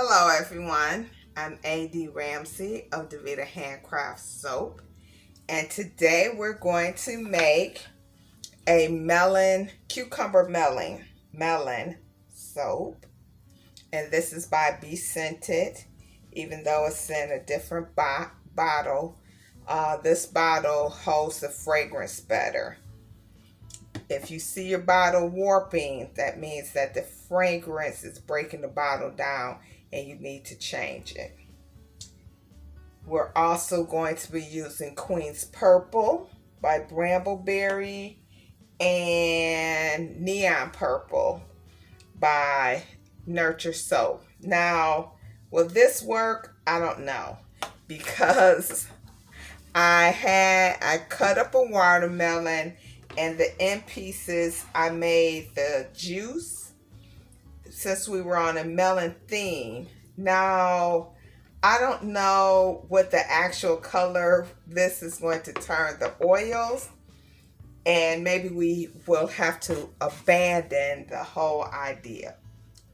Hello everyone, I'm A.D. Ramsey of Davida Handcraft Soap, and today we're going to make a cucumber melon soap, and this is by Be Scented. Even though it's in a different bottle, this bottle holds the fragrance better. If you see your bottle warping, that means that the fragrance is breaking the bottle down and you need to change it. We're also going to be using Queen's Purple by Brambleberry and Neon Purple by Nurture Soap. Now, will this work? I don't know, because I cut up a watermelon, and the end pieces I made the juice, since we were on a melon theme. Now, I don't know what the actual color this is going to turn the oils, and maybe we will have to abandon the whole idea.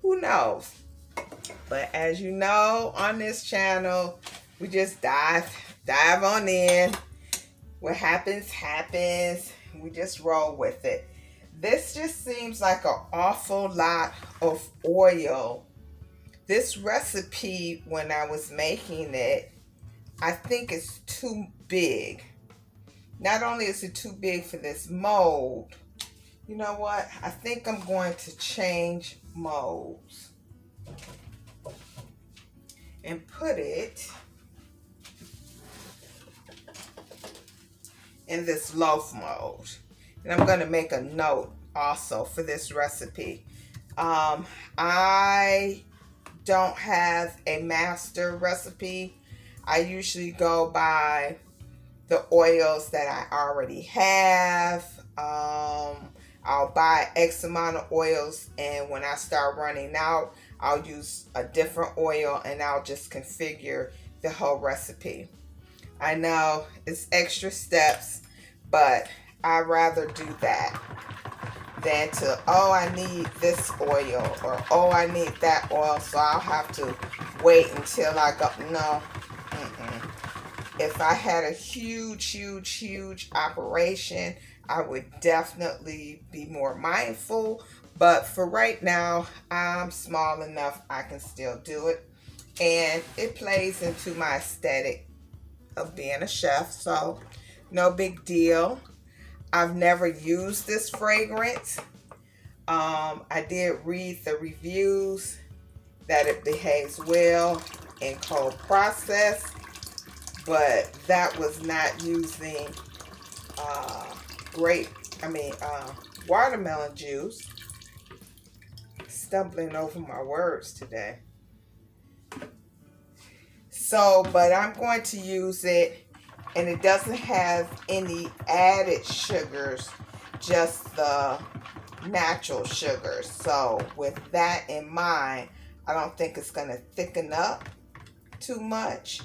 Who knows? But as you know, on this channel, we just dive on in. What happens, happens. We just roll with it. This just seems like an awful lot of oil. This recipe, when I was making it, I think it's too big. Not only is it too big for this mold, you know what? I think I'm going to change molds and put it in this loaf mold. And I'm going to make a note also for this recipe. I don't have a master recipe. I usually go by the oils that I already have. I'll buy X amount of oils, and when I start running out, I'll use a different oil, and I'll just configure the whole recipe. I know it's extra steps, but I'd rather do that than to, oh, I need this oil, or oh, I need that oil, so I'll have to wait until I go. No. If I had a huge operation, I would definitely be more mindful. But for right now, I'm small enough I can still do it. And it plays into my aesthetic of being a chef, so no big deal. I've never used this fragrance. I did read the reviews that it behaves well in cold process, but that was not using watermelon juice. Stumbling over my words today. So, but I'm going to use it, and it doesn't have any added sugars, just the natural sugars. So with that in mind, I don't think it's going to thicken up too much.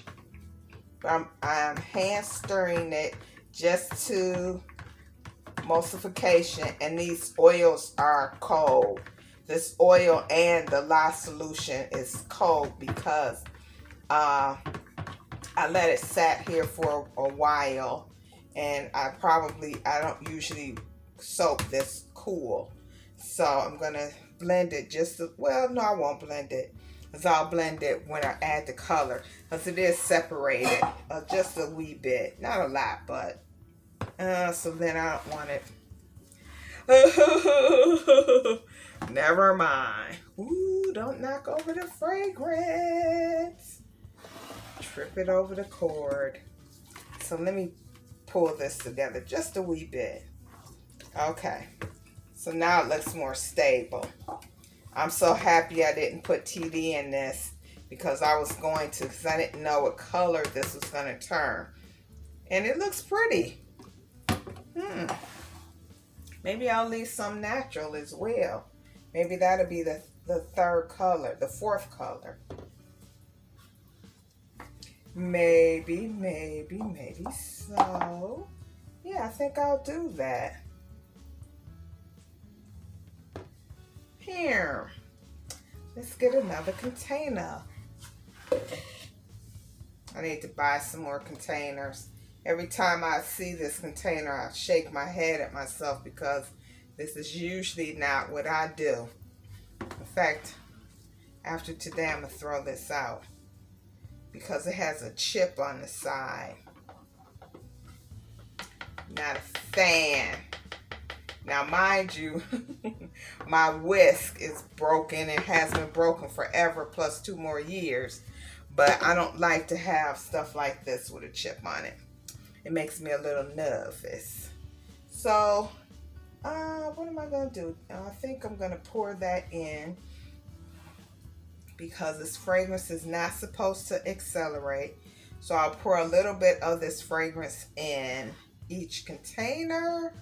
I'm hand stirring it just to emulsification, and these oils are cold. This oil and the lye solution is cold because I let it sat here for a while, and I don't usually soak this cool. So I'm gonna blend it well, no, I won't blend it, because I'll blend it when I add the color, because it is separated just a wee bit, not a lot, but so then I don't want it. Never mind. Ooh, don't knock over the fragrance. Trip it over the cord. So let me pull this together just a wee bit. Okay. So now it looks more stable. I'm so happy I didn't put TD in this, because I was going to, because I didn't know what color this was going to turn. And it looks pretty. Maybe I'll leave some natural as well. Maybe that'll be the third color, the fourth color. Maybe so. Yeah, I think I'll do that. Here. Let's get another container. I need to buy some more containers. Every time I see this container, I shake my head at myself because this is usually not what I do. In fact, after today, I'm going to throw this out because it has a chip on the side. Not a fan. Now, mind you, my whisk is broken and has been broken forever, plus 2 more years. But I don't like to have stuff like this with a chip on it. It makes me a little nervous. So, what am I going to do? I think I'm going to pour that in because this fragrance is not supposed to accelerate. So I'll pour a little bit of this fragrance in each container.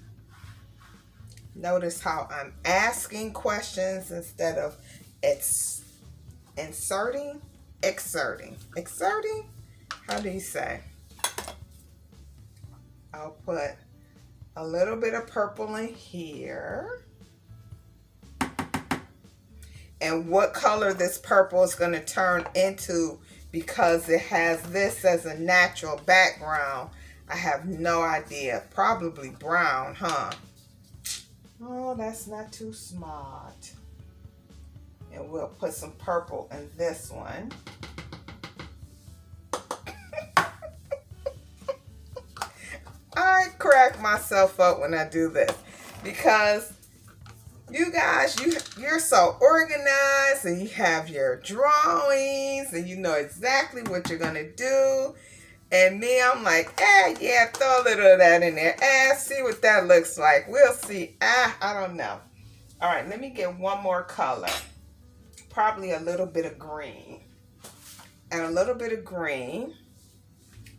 Notice how I'm asking questions instead of exerting. How do you say? I'll put a little bit of purple in here. And what color this purple is going to turn into, because it has this as a natural background, I have no idea. Probably brown, huh? Oh, that's not too smart. And we'll put some purple in this one. I crack myself up when I do this because you guys, you're so organized and you have your drawings and you know exactly what you're gonna do. And me, I'm like, yeah, throw a little of that in there. See what that looks like. We'll see. I don't know. All right, let me get one more color. Probably a little bit of green. And a little bit of green.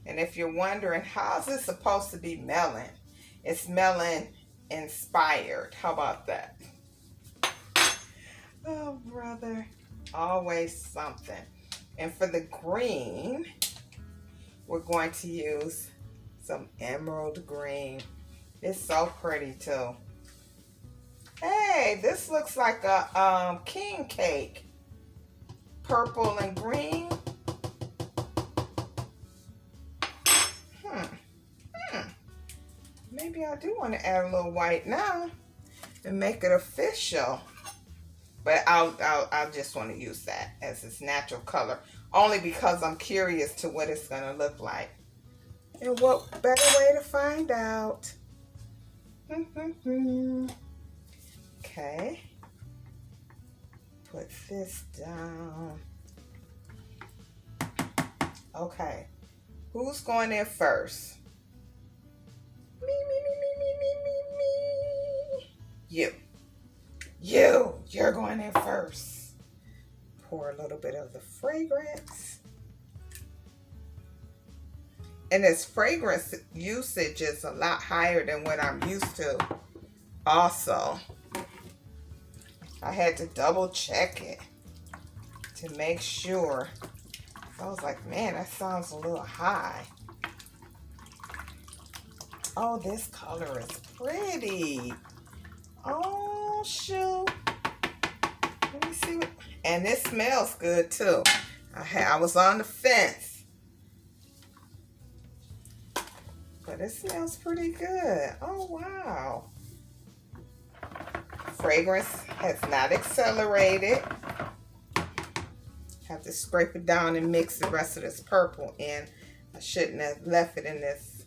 And if you're wondering, how is this supposed to be melon? It's melon inspired. How about that? Oh, brother. Always something. And for the green, we're going to use some emerald green. It's so pretty too. Hey, this looks like a king cake. Purple and green. Maybe I do want to add a little white now and make it official. But I'll just want to use that as its natural color. Only because I'm curious to what it's going to look like. And what better way to find out? Okay. Put this down. Okay. Who's going in first? Me. You're going in first. Pour a little bit of the fragrance. And this fragrance usage is a lot higher than what I'm used to. Also, I had to double check it to make sure. I was like, man, that sounds a little high. Oh, this color is pretty. Oh, shoot. Let me see. And it smells good, too. I was on the fence. But it smells pretty good. Oh, wow. Fragrance has not accelerated. Have to scrape it down and mix the rest of this purple in. I shouldn't have left it in this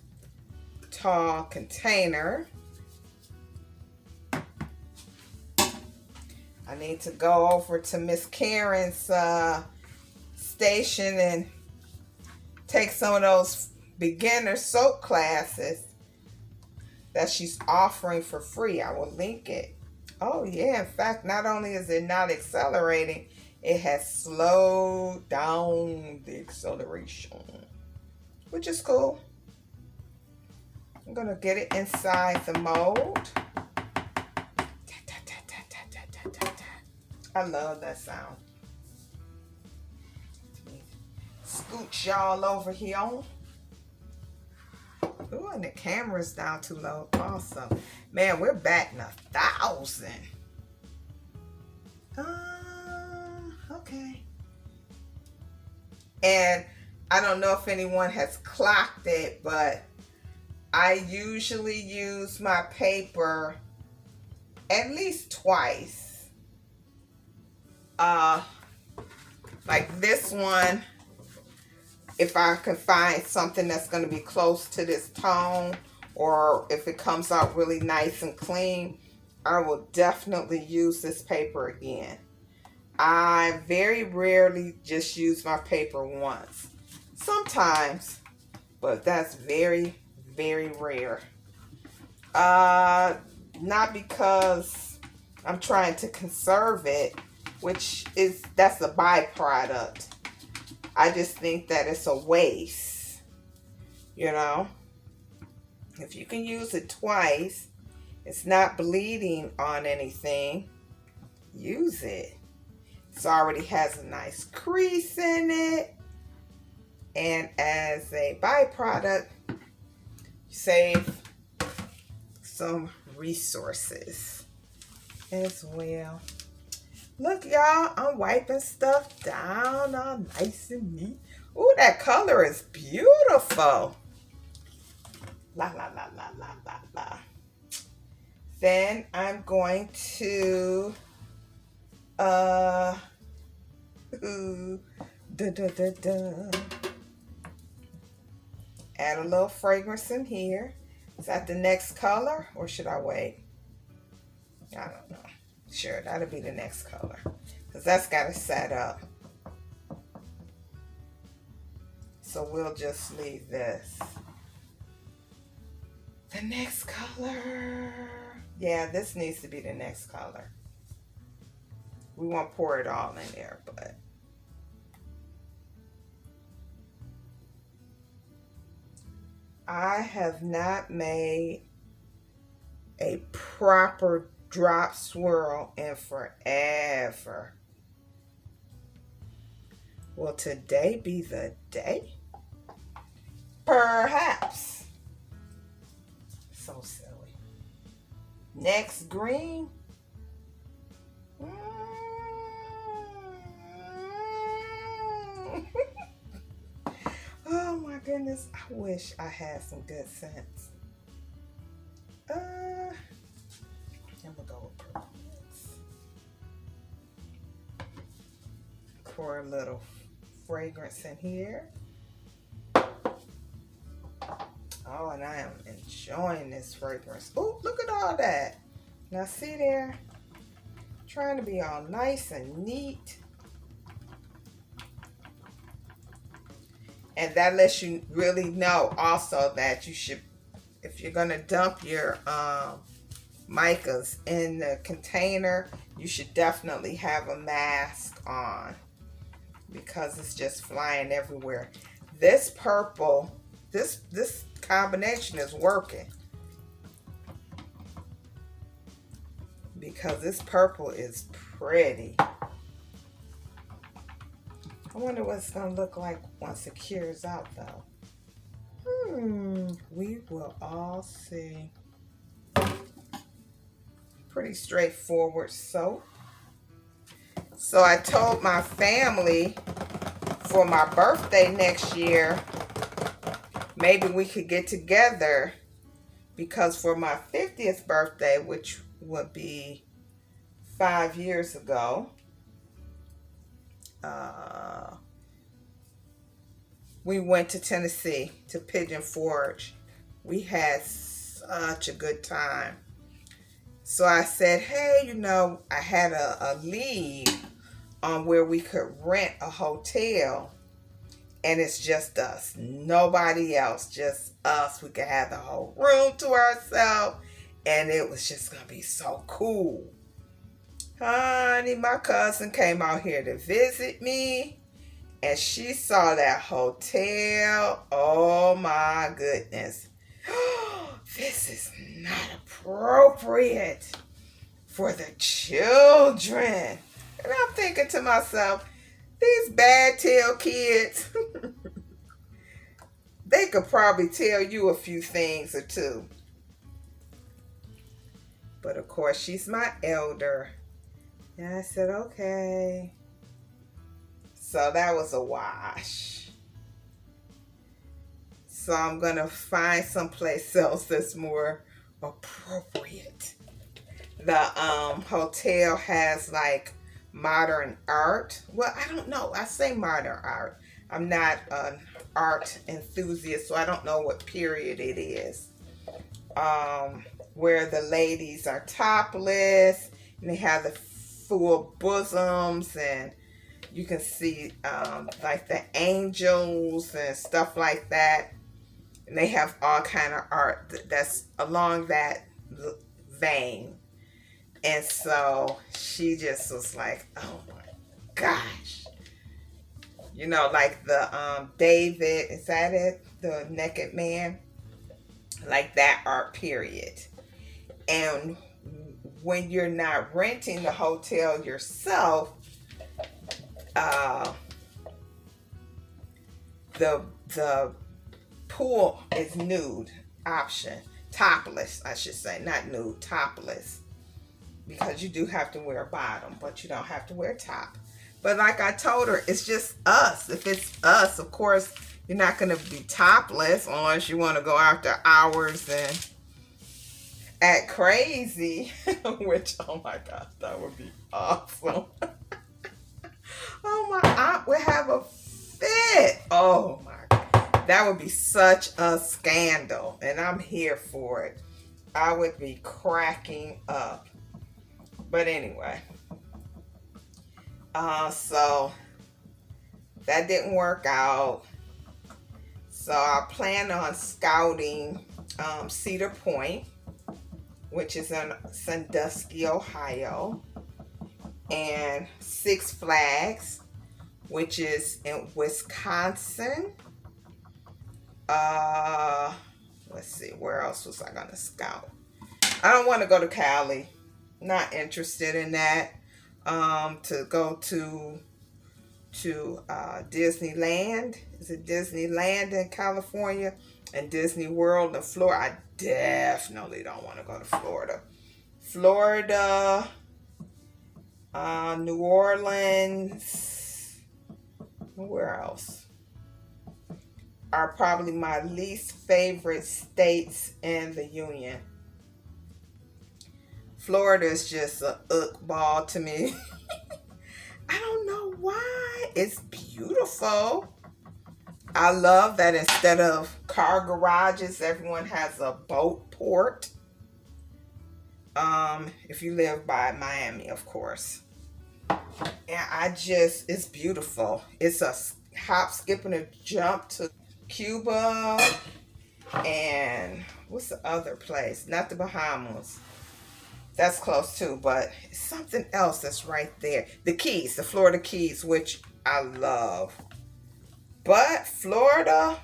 tall container. I need to go over to Miss Karen's station and take some of those beginner soap classes that she's offering for free. I will link it. Oh yeah, in fact, not only is it not accelerating, it has slowed down the acceleration, which is cool. I'm gonna get it inside the mold. I love that sound. Scooch y'all over here. Ooh, and the camera's down too low. Awesome. Man, we're batting 1,000. And I don't know if anyone has clocked it, but I usually use my paper at least twice. Like this one, if I can find something that's going to be close to this tone, or if it comes out really nice and clean, I will definitely use this paper again. I very rarely just use my paper once. Sometimes, but that's very, very rare. Not because I'm trying to conserve it, that's a byproduct. I just think that it's a waste, you know. If you can use it twice, it's not bleeding on anything, use it. It already has a nice crease in it. And as a byproduct, you save some resources as well. Look, y'all, I'm wiping stuff down all nice and neat. Ooh, that color is beautiful. La, la, la, la, la, la, la. Then I'm going to, da, da, da, da. Add a little fragrance in here. Is that the next color, or should I wait? I don't know. Sure, that'll be the next color, because that's got to set up. So we'll just leave this. The next color. Yeah, this needs to be the next color. We won't pour it all in there, but I have not made a proper drop swirl in forever. Will today be the day? Perhaps. So silly. Next, green. Oh my goodness, I wish I had some good sense. I'm gonna go with purple next. Pour a little fragrance in here. Oh, and I am enjoying this fragrance. Oh, look at all that. Now see there, trying to be all nice and neat. And that lets you really know also that you should, if you're gonna dump your micas in the container, you should definitely have a mask on, because it's just flying everywhere. This purple, this combination is working, because this purple is pretty. I wonder what it's gonna look like once it cures out though. We will all see. Pretty straightforward soap. So I told my family for my birthday next year, maybe we could get together, because for my 50th birthday, which would be 5 years ago, we went to Tennessee to Pigeon Forge. We had such a good time. So I said, hey, you know, I had a lead on where we could rent a hotel, and it's just us, nobody else, just us. We could have the whole room to ourselves, and it was just gonna be so cool. Honey, my cousin came out here to visit me, and she saw that hotel. Oh my goodness. This is not appropriate for the children. And I'm thinking to myself, these bad tail kids, they could probably tell you a few things or two. But of course, she's my elder. And I said, okay. So that was a wash. So I'm gonna find someplace else that's more appropriate. The hotel has like modern art. Well, I don't know. I say modern art. I'm not an art enthusiast, so I don't know what period it is. Where the ladies are topless and they have the full bosoms, and you can see like the angels and stuff like that. And they have all kind of art that's along that vein. And so she just was like, oh my gosh. You know, like the David, is that it? The naked man? Like that art period. And when you're not renting the hotel yourself, uh, the pool is nude option. Topless, I should say, not nude, topless. Because you do have to wear a bottom, but you don't have to wear a top. But like I told her, it's just us. If it's us, of course, you're not going to be topless unless you want to go after hours and act crazy. Which, oh my gosh, that would be awesome. Oh, my aunt would have a fit. Oh my, that would be such a scandal. And I'm here for it. I would be cracking up. But anyway, so that didn't work out. So I plan on scouting Cedar Point, which is in Sandusky, Ohio, and Six Flags, which is in Wisconsin. Let's see, where else was I gonna scout? I don't want to go to Cali. Not interested in that. To go to Disneyland. Is it Disneyland in California and Disney World in Florida? I definitely don't want to go to Florida. Florida, New Orleans, where else? Are probably my least favorite states in the Union. Florida is just a ball to me. I don't know why. It's beautiful. I love that instead of car garages, everyone has a boat port. If you live by Miami, of course. And it's beautiful. It's a hop, skip, and a jump to Cuba. And what's the other place? Not the Bahamas. That's close too, but something else that's right there. The Keys, the Florida Keys, which I love. But Florida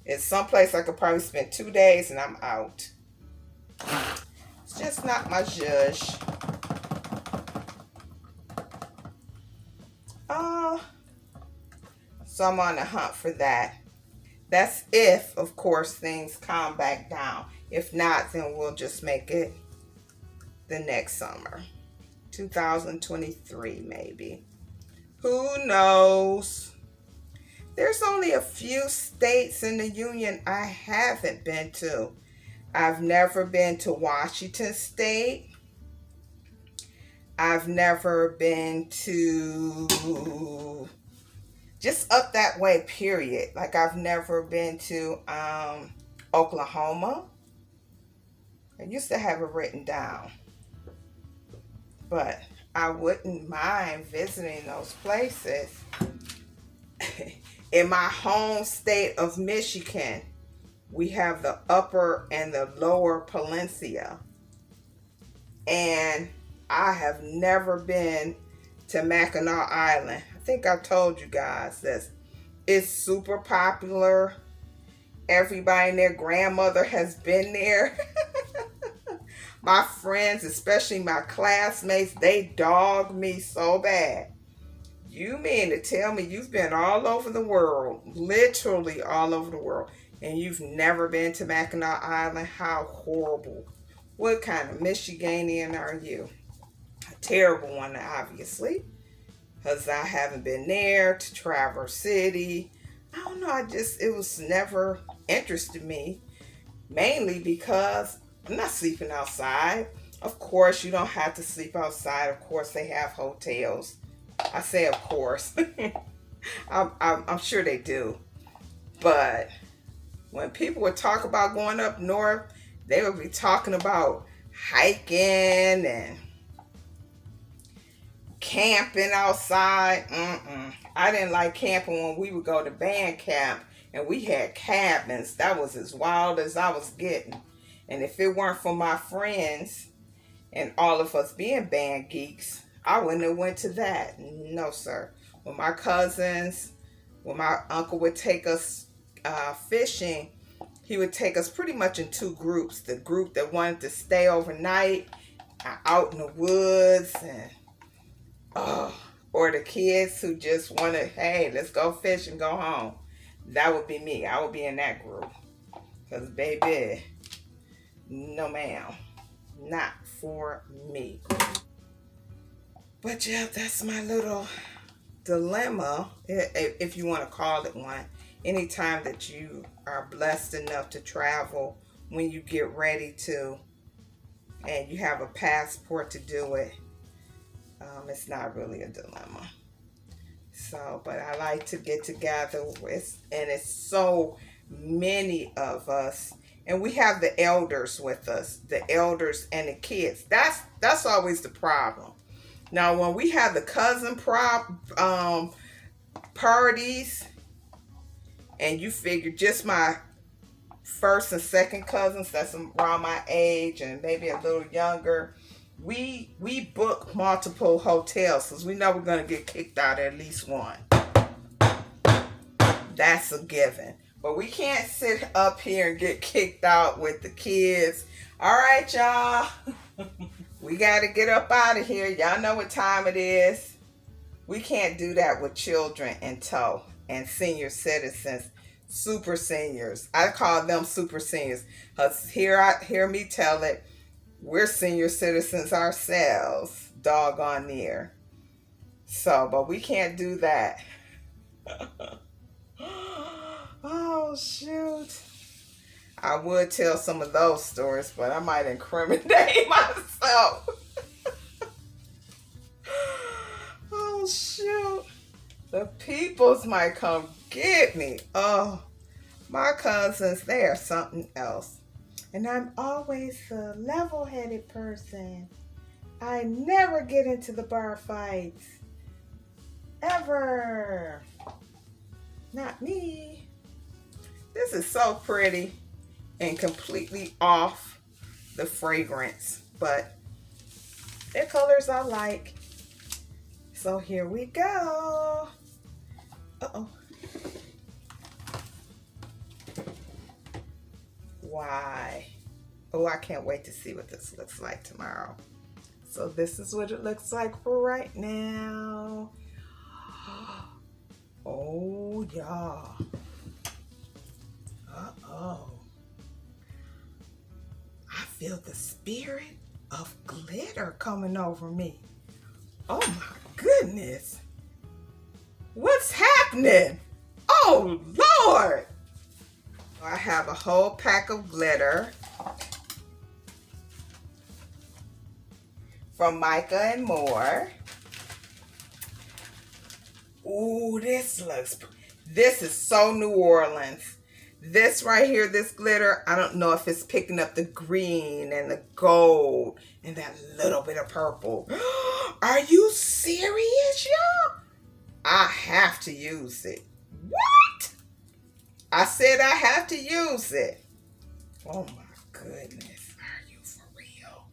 is someplace I could probably spend 2 days and I'm out. It's just not my zhuzh. So I'm on the hunt for that. That's if, of course, things calm back down. If not, then we'll just make it the next summer. 2023 maybe. Who knows? There's only a few states in the Union I haven't been to. I've never been to Washington State. I've never been to just up that way, period. Like I've never been to Oklahoma. I used to have it written down. But I wouldn't mind visiting those places. In my home state of Michigan, we have the upper and the lower peninsula. And I have never been to Mackinac Island. I think I told you guys this. It's super popular. Everybody and their grandmother has been there. My friends, especially my classmates, they dog me so bad. You mean to tell me you've been all over the world, literally all over the world, and you've never been to Mackinac Island? How horrible. What kind of Michiganian are you? A terrible one, obviously. because I haven't been there to Traverse City. I don't know, it was never interested me, mainly because I'm not sleeping outside. Of course, you don't have to sleep outside. Of course, they have hotels. I say, of course. I'm sure they do. But when people would talk about going up north, they would be talking about hiking and camping outside. I didn't like camping when we would go to band camp and we had cabins. That was as wild as I was getting. And if it weren't for my friends and all of us being band geeks, I wouldn't have went to that. No, sir. When my cousins, when my uncle would take us fishing, he would take us pretty much in two groups. The group that wanted to stay overnight out in the woods, and or the kids who just wanted, hey, let's go fish and go home. That would be me. I would be in that group. Because, baby, no ma'am. Not for me. But yeah, that's my little dilemma, if you want to call it one. Anytime that you are blessed enough to travel, when you get ready to, and you have a passport to do it, it's not really a dilemma. So, but I like to get together with, and it's so many of us, and we have the elders with us, the elders and the kids. That's always the problem. Now, when we have the cousin parties, and you figure just my first and second cousins that's around my age and maybe a little younger, we book multiple hotels because we know we're going to get kicked out at least one. That's a given. But we can't sit up here and get kicked out with the kids. All right, y'all. We got to get up out of here. Y'all know what time it is. We can't do that with children in tow and senior citizens, super seniors. I call them super seniors because hear me tell it, we're senior citizens ourselves, doggone near. So, but we can't do that. Oh, shoot. I would tell some of those stories, but I might incriminate myself. Oh, shoot. The peoples might come get me. Oh, my cousins, they are something else. And I'm always the level-headed person. I never get into the bar fights. Ever. Not me. This is so pretty and completely off the fragrance, but they're colors I like. So here we go. Uh-oh. Why? Oh, I can't wait to see what this looks like tomorrow. So this is what it looks like for right now. Oh, y'all. Uh-oh. I feel the spirit of glitter coming over me. Oh my goodness. What's happening? Oh, Lord. I have a whole pack of glitter from Micah and More. Ooh, this is so New Orleans. This right here, this glitter, I don't know if it's picking up the green and the gold and that little bit of purple. Are you serious, y'all? I have to use it. What? I said I have to use it. Oh my goodness. Are you for real?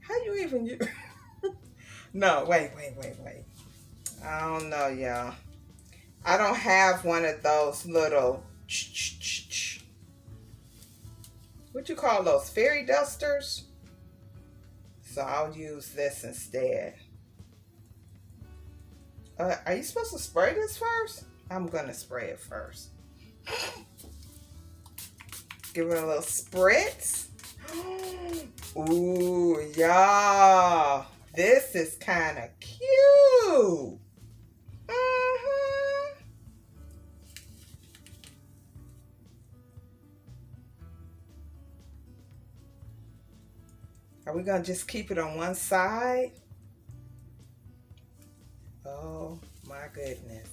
How you even use? No, wait. I don't know, y'all. I don't have one of those little, what you call those, fairy dusters? So I'll use this instead. Are you supposed to spray this first? I'm going to spray it first. Give it a little spritz. Ooh, y'all. This is kind of cute. Are we gonna just keep it on one side? Oh my goodness.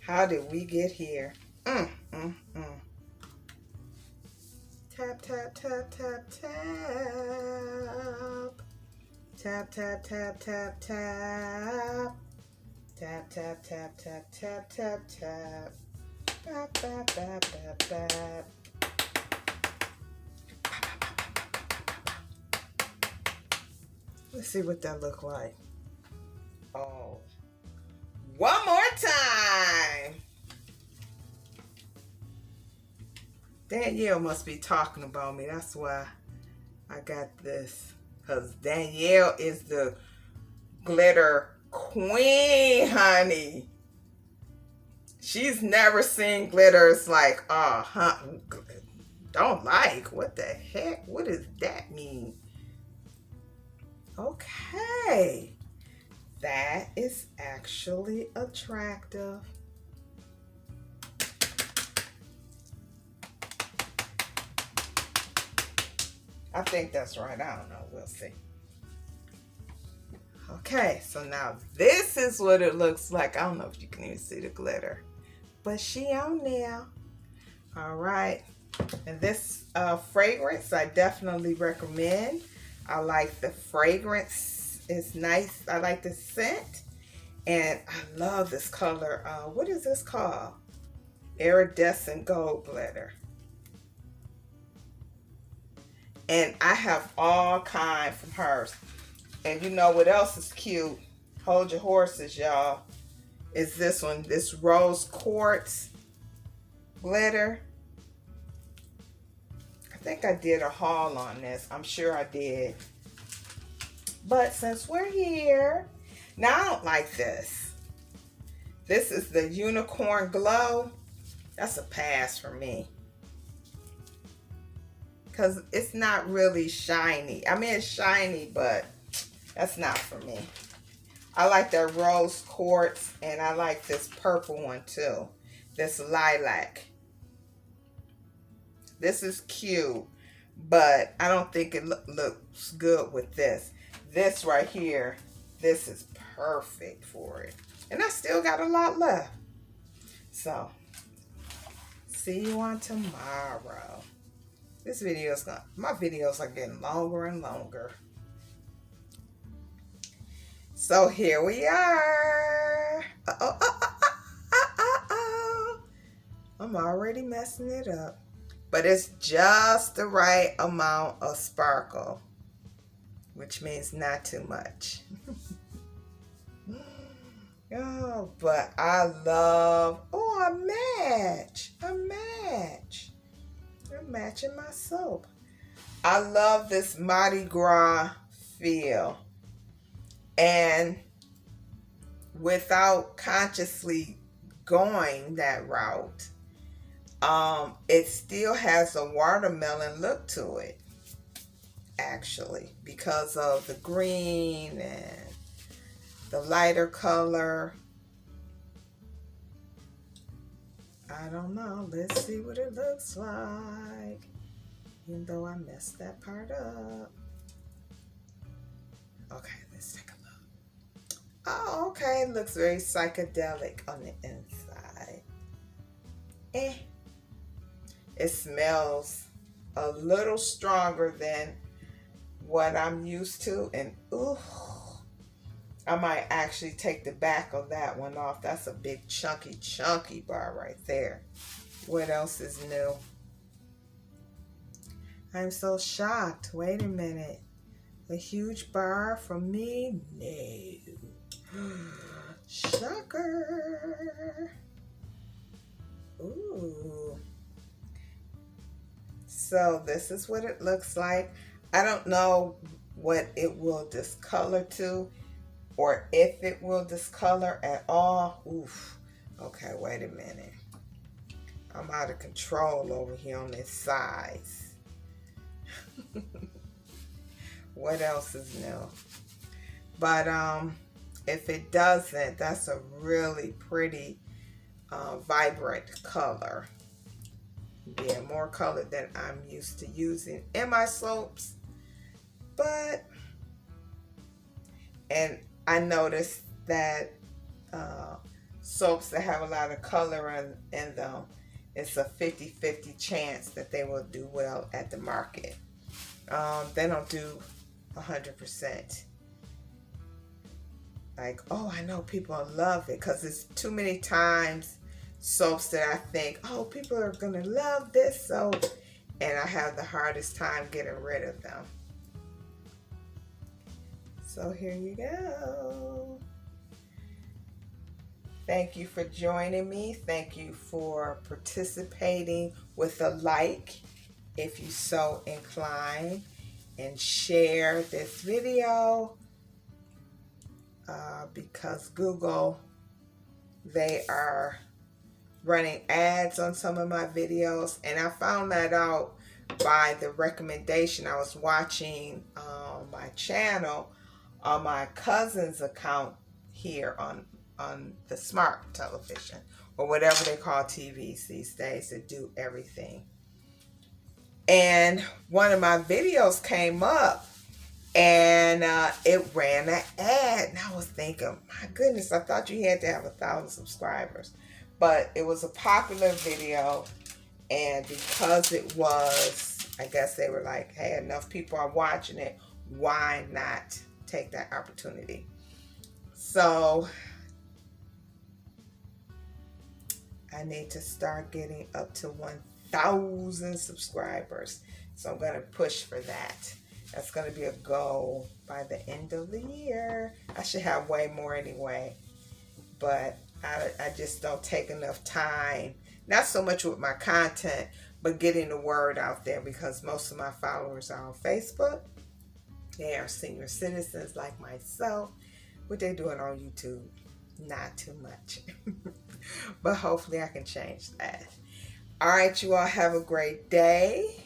How did we get here? Mm. Tap, tap, tap, tap, tap. Tap, tap, tap, tap, tap. Tap, tap, tap, tap, tap, tap, tap. Bap, bap, bap, bap, bap. Let's see what that look like. Oh. One more time. Danielle must be talking about me. That's why I got this. Because Danielle is the glitter queen, honey. She's never seen glitters like, don't like. What the heck? What does that mean? Okay. That is actually attractive. I think that's right. I don't know. We'll see. Okay, so now this is what it looks like. I don't know if you can even see the glitter, but she on there. All right. And this fragrance, I definitely recommend. I like the fragrance. It's nice. I like the scent. And I love this color. What is this called? Iridescent gold glitter. And I have all kinds from hers. And you know what else is cute? Hold your horses, y'all. Is this one. This rose quartz glitter. I think I did a haul on this. I'm sure I did. But since we're here, now I don't like this. This is the Unicorn Glow. That's a pass for me. Because it's not really shiny. I mean, it's shiny, but that's not for me. I like that rose quartz, and I like this purple one too. This lilac. This is cute, but I don't think it looks good with this. This right here, this is perfect for it. And I still got a lot left. So, see you on tomorrow. This video is my videos are getting longer and longer. So here we are. I'm already messing it up. But it's just the right amount of sparkle, which means not too much. Oh, but I love, a match. I'm matching my soap. I love this Mardi Gras feel. And without consciously going that route, it still has a watermelon look to it, actually, because of the green and the lighter color. I don't know. Let's see what it looks like. Even though I messed that part up. Okay, let's take a look. Oh, okay. It looks very psychedelic on the inside. It smells a little stronger than what I'm used to. And ooh, I might actually take the back of that one off. That's a big chunky bar right there. What else is new? I'm so shocked. Wait a minute. A huge bar from me? No. Shocker. Ooh. So this is what it looks like. I don't know what it will discolor to, or if it will discolor at all. Oof. Okay, wait a minute. I'm out of control over here on this size. What else is new? But if it doesn't, that's a really pretty vibrant color. Yeah, more color than I'm used to using in my soaps. But, and I noticed that soaps that have a lot of color in them, it's a 50-50 chance that they will do well at the market. They don't do 100%. Like, oh, I know people love it, because it's too many times soaps that I think, oh, people are going to love this soap, and I have the hardest time getting rid of them. So here you go. Thank you for joining me. Thank you for participating with a like if you so incline, and share this video because Google, they are running ads on some of my videos, and I found that out by the recommendation. I was watching my channel on my cousin's account here on the smart television, or whatever they call TVs these days that do everything. And one of my videos came up, and it ran an ad, and I was thinking, my goodness, I thought you had to have 1,000 subscribers. But it was a popular video, and because it was, I guess they were like, hey, enough people are watching it, why not take that opportunity? So I need to start getting up to 1,000 subscribers. So I'm going to push for that. That's going to be a goal by the end of the year. I should have way more anyway, but I just don't take enough time. Not so much with my content, but getting the word out there, because most of my followers are on Facebook. They are senior citizens like myself. What they doing on YouTube? Not too much. But hopefully I can change that. All right, you all have a great day.